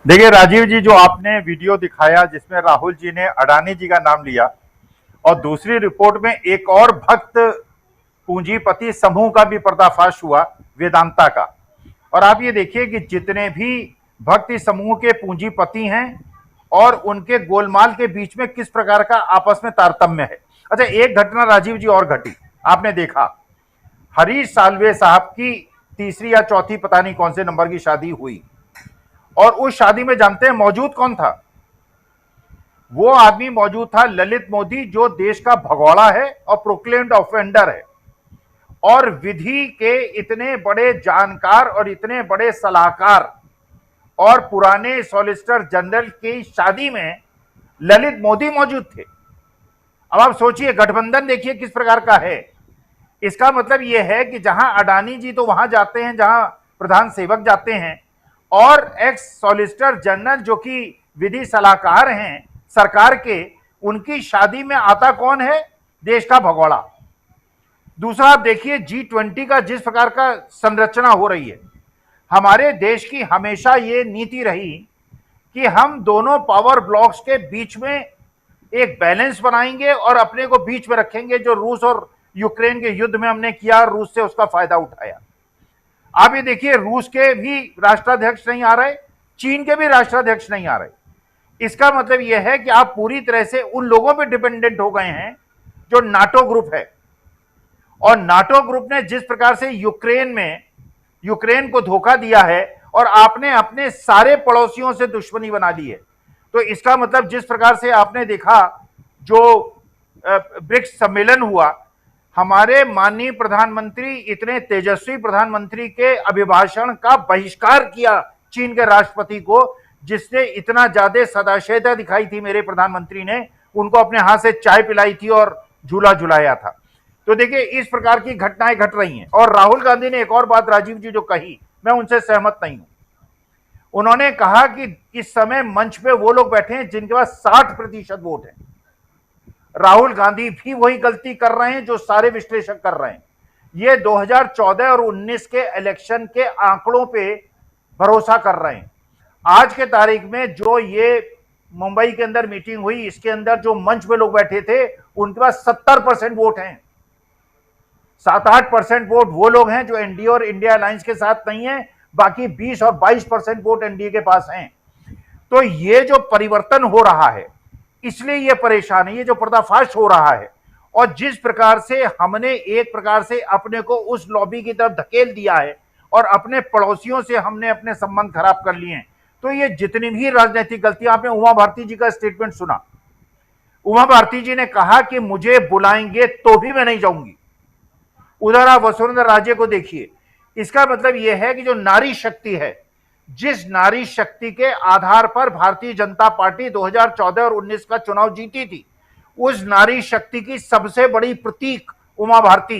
देखिए राजीव जी, जो आपने वीडियो दिखाया जिसमें राहुल जी ने अडानी जी का नाम लिया और दूसरी रिपोर्ट में एक और भक्त पूंजीपति समूह का भी पर्दाफाश हुआ, वेदांता का। और आप ये देखिए कि जितने भी भक्ति समूह के पूंजीपति हैं और उनके गोलमाल के बीच में किस प्रकार का आपस में तारतम्य है। अच्छा, एक घटना राजीव जी और घटी, आपने देखा हरीश साल्वे साहब की तीसरी या चौथी पता नहीं कौन से नंबर की शादी हुई और उस शादी में जानते हैं मौजूद कौन था? वो आदमी मौजूद था ललित मोदी, जो देश का भगोड़ा है और प्रोक्लेम्ड ऑफेंडर है और विधि के इतने बड़े जानकार और इतने बड़े सलाहकार और पुराने सॉलिसिटर जनरल की शादी में ललित मोदी मौजूद थे। अब आप सोचिए, गठबंधन देखिए किस प्रकार का है। इसका मतलब यह है कि जहां अडानी जी तो वहां जाते हैं जहां प्रधान सेवक जाते हैं, और एक्स सॉलिसिटर जनरल जो कि विधि सलाहकार हैं सरकार के, उनकी शादी में आता कौन है? देश का भगोड़ा। दूसरा, आप देखिए G20 का जिस प्रकार का संरचना हो रही है। हमारे देश की हमेशा ये नीति रही कि हम दोनों पावर ब्लॉक्स के बीच में एक बैलेंस बनाएंगे और अपने को बीच में रखेंगे। जो रूस और यूक्रेन के युद्ध में हमने किया, रूस से उसका फायदा उठाया। आप ये देखिए, रूस के भी राष्ट्राध्यक्ष नहीं आ रहे, चीन के भी राष्ट्राध्यक्ष नहीं आ रहे। इसका मतलब यह है कि आप पूरी तरह से उन लोगों पे डिपेंडेंट हो गए हैं जो नाटो ग्रुप है। और नाटो ग्रुप ने जिस प्रकार से यूक्रेन को धोखा दिया है और आपने अपने सारे पड़ोसियों से दुश्मनी बना ली है। तो इसका मतलब जिस प्रकार से आपने देखा जो ब्रिक्स सम्मेलन हुआ, हमारे माननीय प्रधानमंत्री इतने तेजस्वी प्रधानमंत्री के अभिभाषण का बहिष्कार किया चीन के राष्ट्रपति को, जिसने इतना ज्यादा सदाशयता दिखाई थी। मेरे प्रधानमंत्री ने उनको अपने हाथ से चाय पिलाई थी और झूला झुलाया था। तो देखिए, इस प्रकार की घटनाएं घट रही हैं। और राहुल गांधी ने एक और बात राजीव जी जो कही, मैं उनसे सहमत नहीं हूं। उन्होंने कहा कि इस समय मंच पे वो लोग बैठे हैं जिनके पास 60% वोट है। राहुल गांधी भी वही गलती कर रहे हैं जो सारे विश्लेषक कर रहे हैं। ये 2014 और 19 के इलेक्शन के आंकड़ों पे भरोसा कर रहे हैं। आज के तारीख में जो ये मुंबई के अंदर मीटिंग हुई, इसके अंदर जो मंच पे लोग बैठे थे, उनके पास 70% वोट हैं। 7-8% वोट वो लोग हैं जो एनडीए और इंडिया अलायंस के साथ नहीं है, बाकी 20 और 22% वोट एनडीए के पास हैं। तो ये जो परिवर्तन हो रहा है, इसलिए ये परेशान है, ये जो पर्दाफाश हो रहा है। और जिस प्रकार से हमने एक प्रकार से अपने को उस लॉबी की तरफ धकेल दिया है और अपने पड़ोसियों से हमने अपने संबंध खराब कर लिए हैं, तो ये जितनी भी राजनीतिक गलतियां, आपने उमा भारती जी का स्टेटमेंट सुना। उमा भारती जी ने कहा कि मुझे बुलाएंगे तो भी मैं नहीं जाऊंगी। उधर आप वसुंधरा राजे को देखिए। इसका मतलब यह है कि जो नारी शक्ति है, जिस नारी शक्ति के आधार पर भारतीय जनता पार्टी 2014 और 19 का चुनाव जीती थी, उस नारी शक्ति की सबसे बड़ी प्रतीक उमा भारती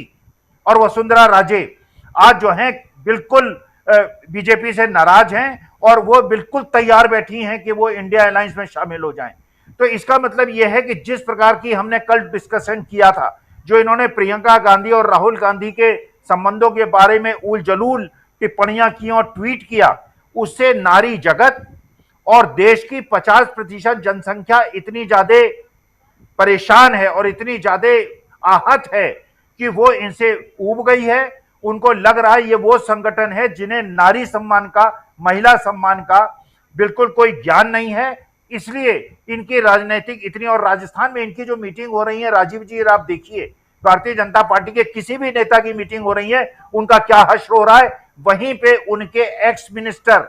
और वसुंधरा राजे आज जो हैं बिल्कुल बीजेपी से नाराज हैं और वो बिल्कुल तैयार बैठी हैं कि वो इंडिया अलायंस में शामिल हो जाएं। तो इसका मतलब यह है कि जिस प्रकार की हमने कल डिस्कशन किया था, जो इन्होंने प्रियंका गांधी और राहुल गांधी के संबंधों के बारे में उल जलूल टिप्पणियां की और ट्वीट किया, उससे नारी जगत और देश की 50% जनसंख्या इतनी ज्यादा परेशान है और इतनी ज्यादा आहत है कि वो इनसे ऊब गई है। उनको लग रहा है ये वो संगठन है जिन्हें नारी सम्मान का, महिला सम्मान का बिल्कुल कोई ज्ञान नहीं है। इसलिए इनकी राजनीतिक इतनी, और राजस्थान में इनकी जो मीटिंग हो रही है राजीव जी, आप देखिए भारतीय जनता पार्टी के किसी भी नेता की मीटिंग हो रही है, उनका क्या हश्र हो रहा है। वहीं पे उनके एक्स मिनिस्टर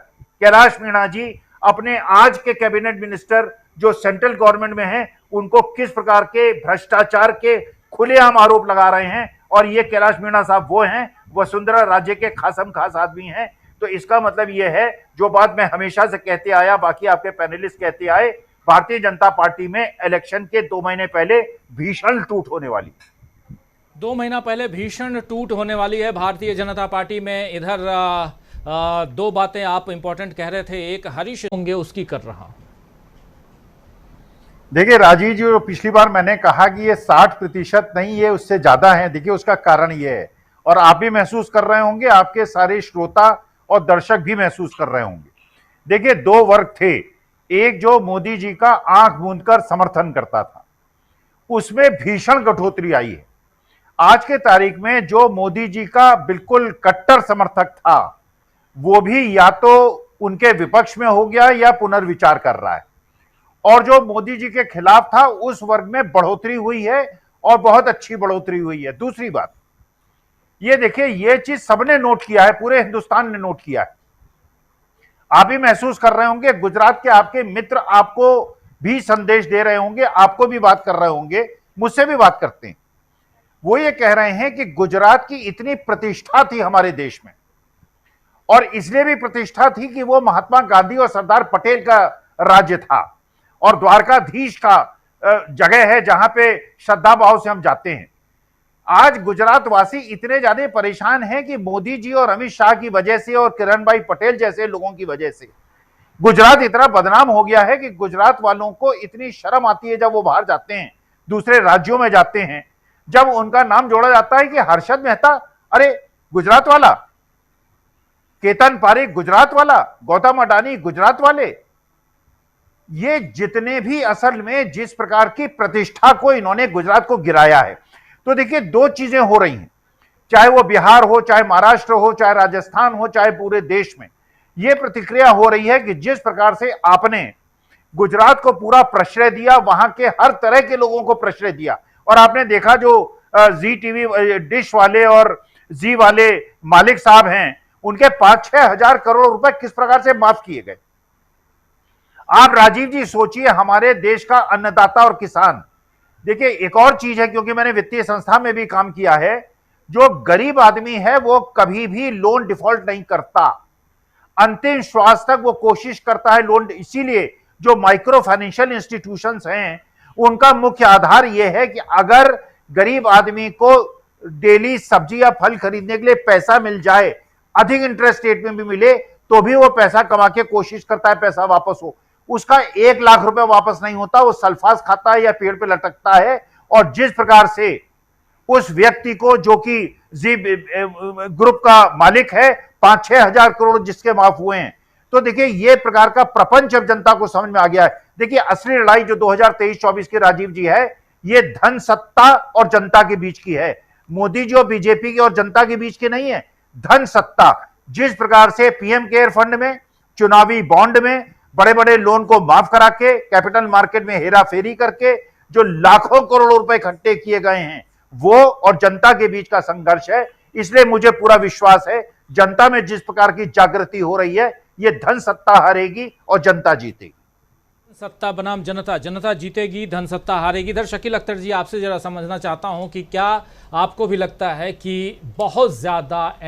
कैलाश मीणा जी अपने आज के कैबिनेट मिनिस्टर जो सेंट्रल गवर्नमेंट में हैं, उनको किस प्रकार के भ्रष्टाचार के खुलेआम आरोप लगा रहे हैं। और ये कैलाश मीणा साहब वो हैं, वसुंधरा राजे के खासम खास आदमी हैं। तो इसका मतलब ये है, जो बात मैं हमेशा से कहते आया, बाकी आपके पैनलिस्ट कहते आए, भारतीय जनता पार्टी में इलेक्शन के 2 महीने पहले भीषण टूट होने वाली। 2 महीना पहले भीषण टूट होने वाली है भारतीय जनता पार्टी में। इधर 2 बातें आप इंपॉर्टेंट कह रहे थे, एक हरीश होंगे उसकी कर रहा। देखिए राजीव जी, जो पिछली बार मैंने कहा कि ये 60% नहीं, ये उससे ज्यादा है। देखिए उसका कारण ये है, और आप भी महसूस कर रहे होंगे, आपके सारे श्रोता और दर्शक भी महसूस कर रहे होंगे। देखिए, दो वर्ग थे। एक जो मोदी जी का आंख मूंदकर समर्थन करता था, उसमें भीषण कटौती आई है। आज के तारीख में जो मोदी जी का बिल्कुल कट्टर समर्थक था, वो भी या तो उनके विपक्ष में हो गया या पुनर्विचार कर रहा है, और जो मोदी जी के खिलाफ था उस वर्ग में बढ़ोतरी हुई है और बहुत अच्छी बढ़ोतरी हुई है। दूसरी बात ये देखिए, ये चीज सबने नोट किया है, पूरे हिंदुस्तान ने नोट किया है। आप भी महसूस कर रहे होंगे, गुजरात के आपके मित्र आपको भी संदेश दे रहे होंगे, आपको भी बात कर रहे होंगे, मुझसे भी बात करते हैं। वो ये कह रहे हैं कि गुजरात की इतनी प्रतिष्ठा थी हमारे देश में, और इसलिए भी प्रतिष्ठा थी कि वो महात्मा गांधी और सरदार पटेल का राज्य था, और द्वारकाधीश का जगह है जहां पे श्रद्धा भाव से हम जाते हैं। आज गुजरात वासी इतने ज्यादा परेशान हैं कि मोदी जी और अमित शाह की वजह से और किरण भाई पटेल जैसे लोगों की वजह से गुजरात इतना बदनाम हो गया है कि गुजरात वालों को इतनी शर्म आती है जब वो बाहर जाते हैं, दूसरे राज्यों में जाते हैं, जब उनका नाम जोड़ा जाता है कि हर्षद मेहता, अरे गुजरात वाला, केतन पारेख गुजरात वाला, गौतम अडानी गुजरात वाले। ये जितने भी असल में जिस प्रकार की प्रतिष्ठा को इन्होंने गुजरात को गिराया है, तो देखिए दो चीजें हो रही हैं, चाहे वो बिहार हो, चाहे महाराष्ट्र हो, चाहे राजस्थान हो, चाहे पूरे देश में यह प्रतिक्रिया हो रही है कि जिस प्रकार से आपने गुजरात को पूरा प्रश्रय दिया, वहां के हर तरह के लोगों को प्रश्रय दिया, और आपने देखा जो जी टीवी डिश वाले और जी वाले मालिक साहब हैं, उनके 5-6 हजार करोड़ रुपए किस प्रकार से माफ किए गए। आप राजीव जी सोचिए, हमारे देश का अन्नदाता और किसान। देखिए एक और चीज है, क्योंकि मैंने वित्तीय संस्था में भी काम किया है, जो गरीब आदमी है वो कभी भी लोन डिफॉल्ट नहीं करता, अंतिम श्वास तक वो कोशिश करता है लोन। इसीलिए जो माइक्रो फाइनेंशियल इंस्टीट्यूशंस हैं, उनका मुख्य आधार यह है कि अगर गरीब आदमी को डेली सब्जी या फल खरीदने के लिए पैसा मिल जाए, अधिक इंटरेस्ट रेट में भी मिले, तो भी वो पैसा कमा के कोशिश करता है पैसा वापस हो। उसका 1 लाख रुपए वापस नहीं होता, वो सल्फास खाता है या पेड़ पे लटकता है। और जिस प्रकार से उस व्यक्ति को, जो कि जी ग्रुप का मालिक है, 5-6 हजार करोड़ जिसके माफ हुए हैं, तो देखिए ये प्रकार का प्रपंच अब जनता को समझ में आ गया है। देखिए असली लड़ाई जो 2023-24 की राजीव जी है, ये धन सत्ता और जनता के बीच की है। मोदी जी और बीजेपी की और जनता के बीच की नहीं है, धन सत्ता। जिस प्रकार से पीएम केयर फंड में, चुनावी बॉन्ड में बड़े बड़े लोन को माफ करा के, कैपिटल मार्केट में हेरा फेरी करके जो लाखों करोड़ों रुपए इकट्ठे किए गए हैं, वो और जनता के बीच का संघर्ष है। इसलिए मुझे पूरा विश्वास है, जनता में जिस प्रकार की जागृति हो रही है, ये धन सत्ता हारेगी और जनता जीतेगी। सत्ता बनाम जनता, जनता जीतेगी, धन सत्ता हारेगी। इधर शकील अख्तर जी, आपसे जरा समझना चाहता हूं कि क्या आपको भी लगता है कि बहुत ज्यादा